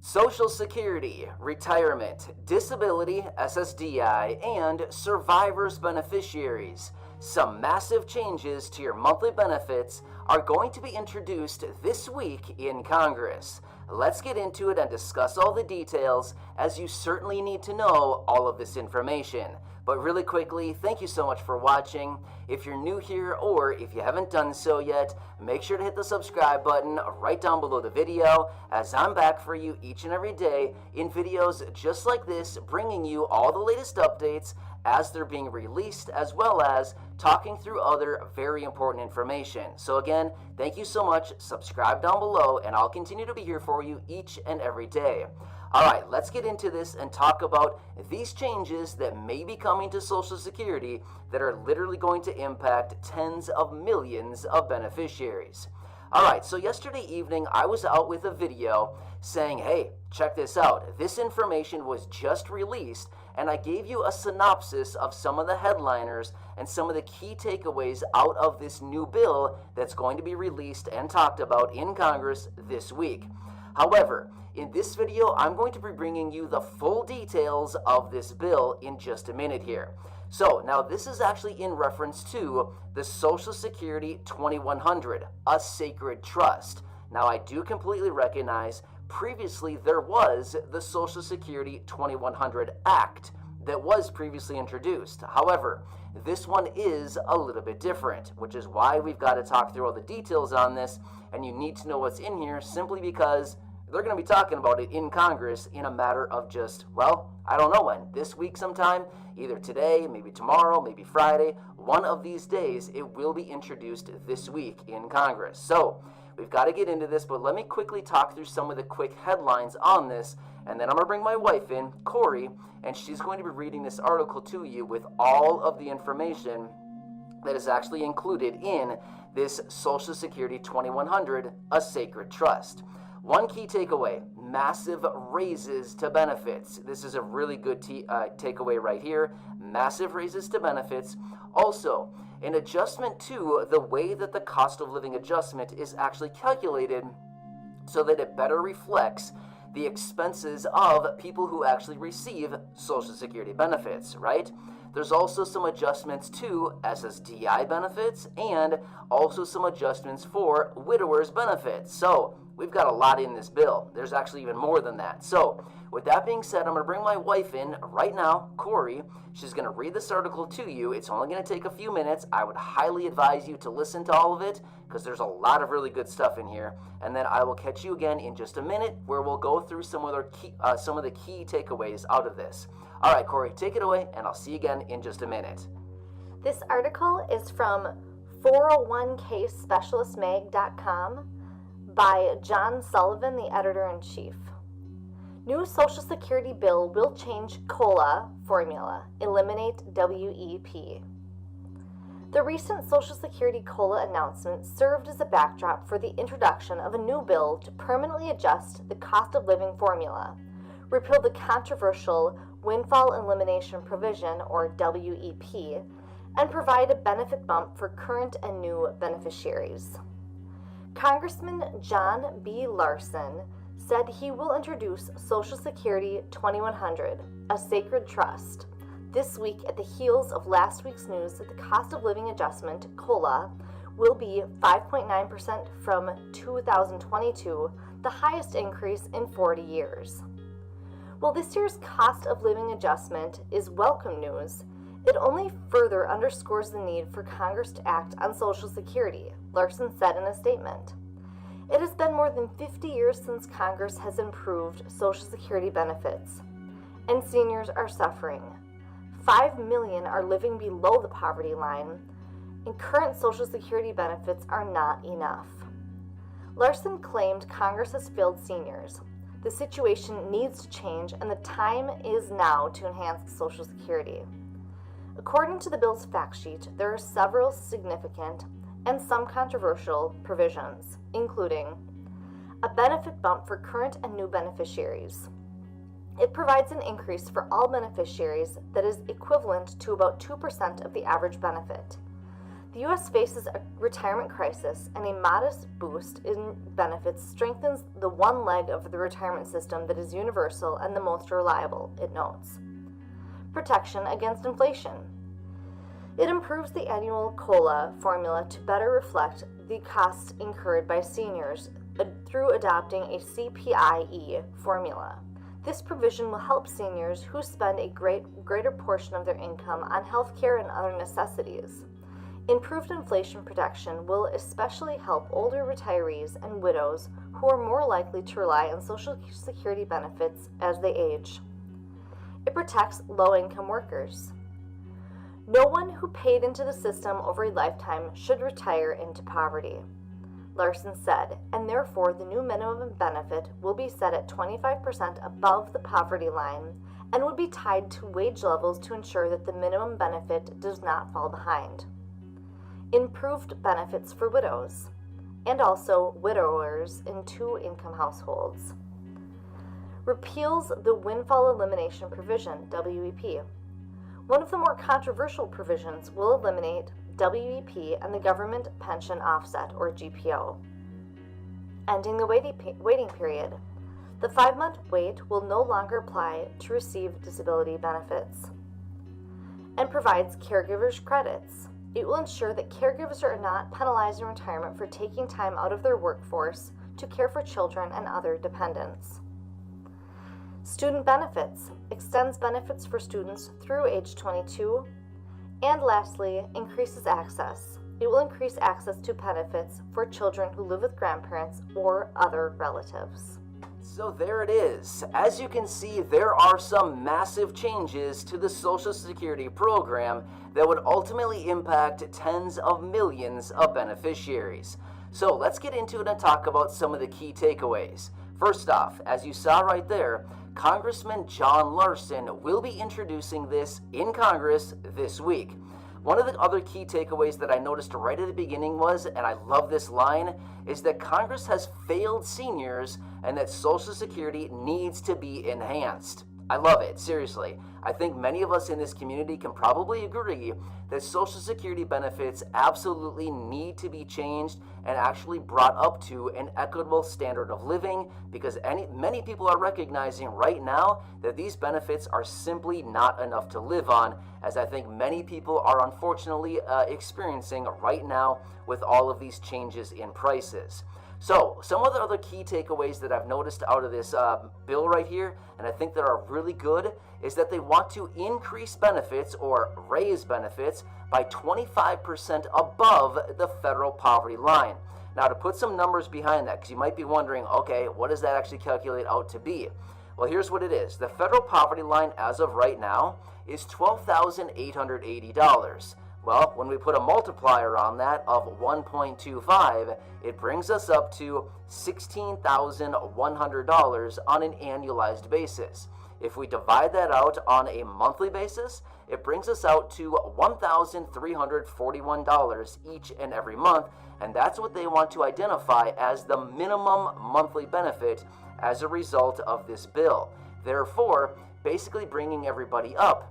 Social Security, Retirement, Disability, SSDI, and Survivors Beneficiaries. Some massive changes to your monthly benefits are going to be introduced this week in Congress. Let's get into it and discuss all the details, as you certainly need to know all of this information. But really quickly, thank you so much for watching. If you're new here or if you haven't done so yet, make sure to hit the subscribe button right down below the video, as I'm back for you each and every day in videos just like this, bringing you all the latest updates as they're being released, as well as talking through other very important information. So again, thank you so much. Subscribe down below and I'll continue to be here for you each and every day. Alright, let's get into this and talk about these changes that may be coming to Social Security that are literally going to impact tens of millions of beneficiaries. Alright, so yesterday evening I was out with a video saying, hey, check this out. This information was just released, and I gave you a synopsis of some of the headliners and some of the key takeaways out of this new bill that's going to be released and talked about in Congress this week. However, in this video, I'm going to be bringing you the full details of this bill in just a minute here. So, now this is actually in reference to the Social Security 2100, a sacred trust. Now, I do completely recognize previously there was the Social Security 2100 Act that was previously introduced. However, this one is a little bit different, which is why we've got to talk through all the details on this, and you need to know what's in here simply because they're going to be talking about it in Congress in a matter of just, well, I don't know when, this week sometime, either today, maybe tomorrow, maybe Friday, one of these days it will be introduced this week in Congress. So, we've got to get into this, but let me quickly talk through some of the quick headlines on this, and then I'm going to bring my wife in, Corey, and she's going to be reading this article to you with all of the information that is actually included in this Social Security 2100, a sacred trust. One key takeaway, massive raises to benefits. This is a really good takeaway right here. Massive raises to benefits. Also, an adjustment to the way that the cost of living adjustment is actually calculated so that it better reflects the expenses of people who actually receive Social Security benefits, right? There's also some adjustments to SSDI benefits and also some adjustments for widowers benefits. So, we've got a lot in this bill. There's actually even more than that. So, with that being said, I'm going to bring my wife in right now, Corey. She's going to read this article to you. It's only going to take a few minutes. I would highly advise you to listen to all of it because there's a lot of really good stuff in here. And then I will catch you again in just a minute where we'll go through some of the key takeaways out of this. All right, Corey, take it away, and I'll see you again in just a minute. This article is from 401kspecialistmag.com by John Sullivan, the editor-in-chief. New Social Security bill will change COLA formula, eliminate WEP. The recent Social Security COLA announcement served as a backdrop for the introduction of a new bill to permanently adjust the cost of living formula, repeal the controversial windfall elimination provision, or WEP, and provide a benefit bump for current and new beneficiaries. Congressman John B. Larson said he will introduce Social Security 2100, a sacred trust, this week at the heels of last week's news that the cost of living adjustment, COLA, will be 5.9% from 2022, the highest increase in 40 years. While this year's cost of living adjustment is welcome news, it only further underscores the need for Congress to act on Social Security, Larson said in a statement. It has been more than 50 years since Congress has improved Social Security benefits, and seniors are suffering. 5 million are living below the poverty line, and current Social Security benefits are not enough. Larson claimed Congress has failed seniors. The situation needs to change, and the time is now to enhance Social Security. According to the bill's fact sheet, there are several significant and some controversial provisions, including a benefit bump for current and new beneficiaries. It provides an increase for all beneficiaries that is equivalent to about 2% of the average benefit. The U.S. faces a retirement crisis, and a modest boost in benefits strengthens the one leg of the retirement system that is universal and the most reliable, it notes. Protection against inflation. It improves the annual COLA formula to better reflect the costs incurred by seniors through adopting a CPIE formula. This provision will help seniors who spend a greater portion of their income on health care and other necessities. Improved inflation protection will especially help older retirees and widows who are more likely to rely on Social Security benefits as they age. It protects low-income workers. No one who paid into the system over a lifetime should retire into poverty, Larson said, and therefore the new minimum benefit will be set at 25% above the poverty line and would be tied to wage levels to ensure that the minimum benefit does not fall behind. Improved benefits for widows, and also widowers in two-income households. Repeals the windfall elimination provision, WEP. One of the more controversial provisions will eliminate WEP and the government pension offset, or GPO. Ending the waiting period. The 5-month wait will no longer apply to receive disability benefits. And provides caregivers credits. It will ensure that caregivers are not penalized in retirement for taking time out of their workforce to care for children and other dependents. Student benefits extends benefits for students through age 22. And lastly, increases access. It will increase access to benefits for children who live with grandparents or other relatives. So there it is. As you can see, there are some massive changes to the Social Security program that would ultimately impact tens of millions of beneficiaries. So let's get into it and talk about some of the key takeaways. First off, as you saw right there, Congressman John Larson will be introducing this in Congress this week. One of the other key takeaways that I noticed right at the beginning was, and I love this line, is that Congress has failed seniors and that Social Security needs to be enhanced. I love it, seriously. I think many of us in this community can probably agree that Social Security benefits absolutely need to be changed and actually brought up to an equitable standard of living, because many people are recognizing right now that these benefits are simply not enough to live on, as I think many people are unfortunately experiencing right now with all of these changes in prices. So, some of the other key takeaways that I've noticed out of this bill right here, and I think that are really good, is that they want to increase benefits or raise benefits by 25% above the federal poverty line. Now, to put some numbers behind that, because you might be wondering, okay, what does that actually calculate out to be? Well, here's what it is. The federal poverty line as of right now is $12,880. Well, when we put a multiplier on that of 1.25, it brings us up to $16,100 on an annualized basis. If we divide that out on a monthly basis, it brings us out to $1,341 each and every month, and that's what they want to identify as the minimum monthly benefit as a result of this bill. Therefore, basically bringing everybody up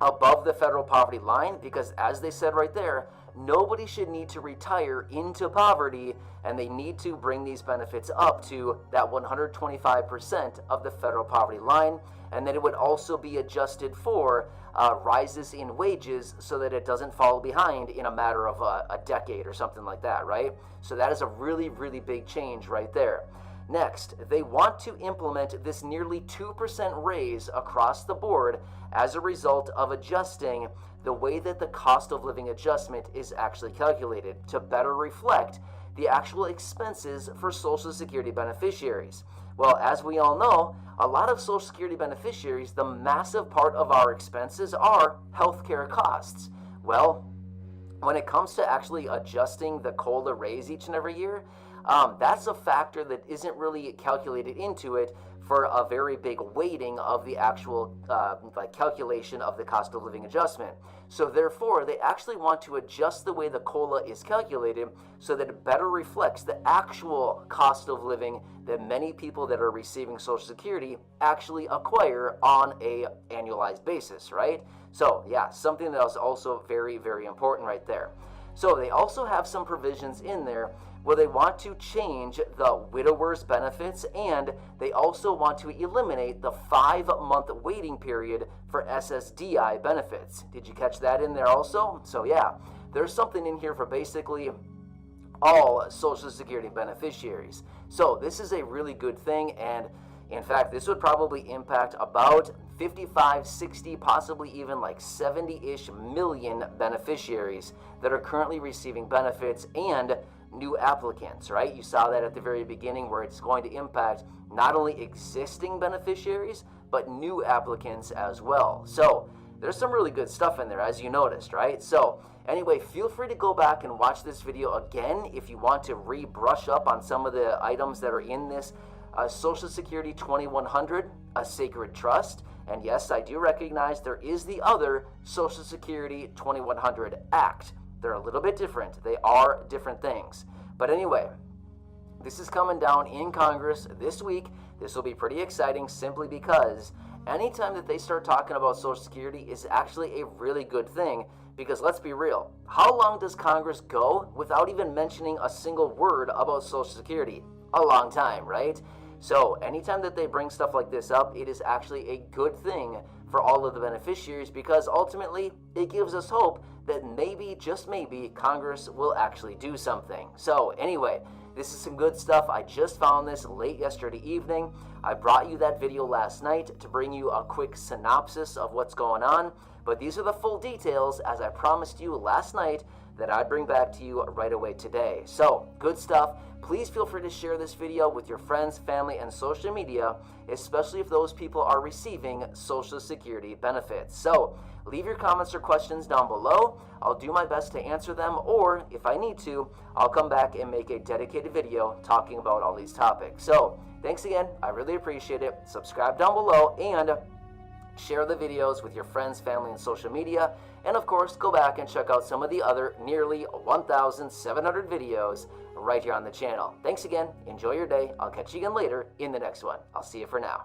above the federal poverty line, because as they said right there, nobody should need to retire into poverty, and they need to bring these benefits up to that 125% of the federal poverty line, and then it would also be adjusted for rises in wages so that it doesn't fall behind in a matter of a decade or something like that, right? So that is a really, really big change right there. Next, they want to implement this nearly 2% raise across the board as a result of adjusting the way that the cost of living adjustment is actually calculated to better reflect the actual expenses for Social Security beneficiaries. Well, as we all know, a lot of Social Security beneficiaries, the massive part of our expenses are healthcare costs. Well, when it comes to actually adjusting the COLA raise each and every year, that's a factor that isn't really calculated into it for a very big weighting of the actual calculation of the cost of living adjustment. So therefore, they actually want to adjust the way the COLA is calculated so that it better reflects the actual cost of living that many people that are receiving Social Security actually acquire on a annualized basis, right? So yeah, something that is also very, very important right there. So they also have some provisions in there where they want to change the widower's benefits, and they also want to eliminate the 5-month waiting period for SSDI benefits. Did you catch that in there also? So yeah, there's something in here for basically all Social Security beneficiaries. So this is a really good thing, and in fact, this would probably impact about 55, 60, possibly even like 70-ish million beneficiaries that are currently receiving benefits and new applicants, right? You saw that at the very beginning where it's going to impact not only existing beneficiaries, but new applicants as well. So there's some really good stuff in there, as you noticed, right? So anyway, feel free to go back and watch this video again if you want to re-brush up on some of the items that are in this Social Security 2100, a sacred trust. And yes, I do recognize there is the other Social Security 2100 Act. They're a little bit different. They are different things. But anyway, this is coming down in Congress this week. This will be pretty exciting simply because anytime that they start talking about Social Security is actually a really good thing, because let's be real, how long does Congress go without even mentioning a single word about Social Security? A long time, right? So anytime that they bring stuff like this up, it is actually a good thing for all of the beneficiaries, because ultimately it gives us hope that maybe, just maybe, Congress will actually do something. So anyway, this is some good stuff. I just found this late yesterday evening. I brought you that video last night to bring you a quick synopsis of what's going on, but these are the full details, as I promised you last night that I'd bring back to you right away today. So, good stuff. Please feel free to share this video with your friends, family, and social media, especially if those people are receiving Social Security benefits. So, leave your comments or questions down below. I'll do my best to answer them, or if I need to, I'll come back and make a dedicated video talking about all these topics. So, thanks again. I really appreciate it. Subscribe down below and share the videos with your friends, family, and social media. And of course, go back and check out some of the other nearly 1,700 videos right here on the channel. Thanks again. Enjoy your day. I'll catch you again later in the next one. I'll see you for now.